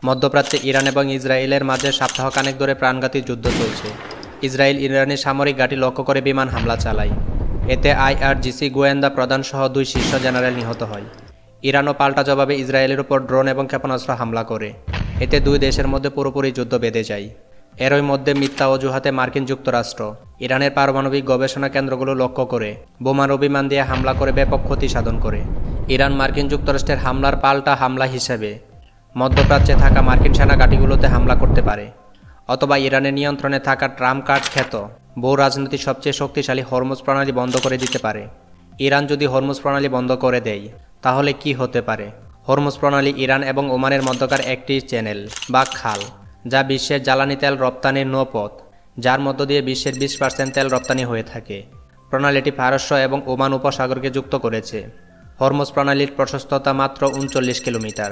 মধ্যপ্রাচ্যে ইরান এবং ইসরায়েলের মাঝে সপ্তাহখানেক ধরে প্রাণঘাতী যুদ্ধ চলছে। ইসরায়েল ইরানের সামরিক ঘাঁটি লক্ষ্য করে বিমান হামলা চালায়। এতে আইআরজিসি গোয়েন্দা প্রধানসহ 2 শীর্ষ জেনারেল নিহত হয়। ইরানও পাল্টা জবাবে ইসরায়েলের উপর ড্রোন এবং ক্ষেপণাস্ত্র হামলা করে। এতে 2 দেশের মধ্যে পুরোপুরি যুদ্ধ বেঁধে যায়। এরই মধ্যে মিথ্যা অজুহাতে মার্কিন যুক্তরাষ্ট্র ইরানের পারমাণবিক গবেষণা কেন্দ্রগুলো লক্ষ্য করে বোমার বিমান দিয়ে হামলা করে ব্যাপক ক্ষতি সাধন করে। ইরান মার্কিন যুক্তরাষ্ট্রের হামলার পাল্টা হামলা হিসেবে মধ্যপ্রাচ্যে থাকা মার্কিন সেনা ঘাঁটিগুলোতে হামলা করতে পারে, অথবা ইরানের নিয়ন্ত্রণে থাকা ট্রাম্প কার্ড খ্যাত বহু রাজনীতি সবচেয়ে শক্তিশালী হরমুজ প্রণালী বন্ধ করে দিতে পারে। ইরান যদি হরমুজ প্রণালী বন্ধ করে দেয় তাহলে কি হতে পারে? হরমুজ প্রণালী ইরান এবং ওমানের মধ্যকার একটি চ্যানেল বা খাল, যা বিশ্বের জ্বালানি তেল রপ্তানির নৌপথ, যার মধ্য দিয়ে বিশ্বের 20% তেল রপ্তানি হয়ে থাকে। প্রণালীটি পারস্য এবং ওমান উপসাগরকে যুক্ত করেছে। হরমুজ প্রণালীর প্রশস্ততা মাত্র 39 কিলোমিটার,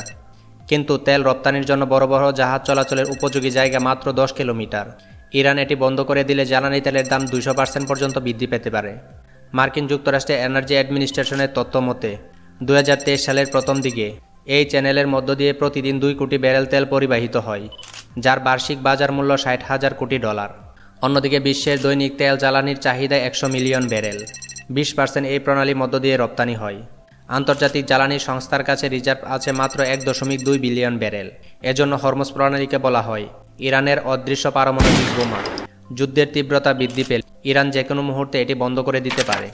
কিন্তু তেল রপ্তানির জন্য বড় বড় জাহাজ চলাচলের উপযোগী জায়গা মাত্র 10 কিলোমিটার। ইরান এটি বন্ধ করে দিলে জ্বালানি তেলের দাম 200% পর্যন্ত বৃদ্ধি পেতে পারে। মার্কিন যুক্তরাষ্ট্রের এনার্জি অ্যাডমিনিস্ট্রেশনের তথ্য মতে 2023 সালের প্রথম দিকে এই চ্যানেলের মধ্য দিয়ে প্রতিদিন 2 কোটি ব্যারেল তেল পরিবাহিত হয়, যার বার্ষিক বাজার মূল্য $60,000 কোটি। অন্যদিকে বিশ্বের দৈনিক তেল জ্বালানির চাহিদা 100 মিলিয়ন ব্যারেল। 20% এই প্রণালীর মধ্য দিয়ে রপ্তানি হয়। আন্তর্জাতিক জ্বালানি সংস্থার কাছে রিজার্ভ আছে মাত্র 1.2 বিলিয়ন ব্যারেল। এজন্য হরমুজ প্রণালীকে বলা হয় ইরানের অদৃশ্য পারমাণবিক বোমা। যুদ্ধের তীব্রতা বৃদ্ধি পেলে ইরান যে কোনো মুহূর্তে এটি বন্ধ করে দিতে পারে।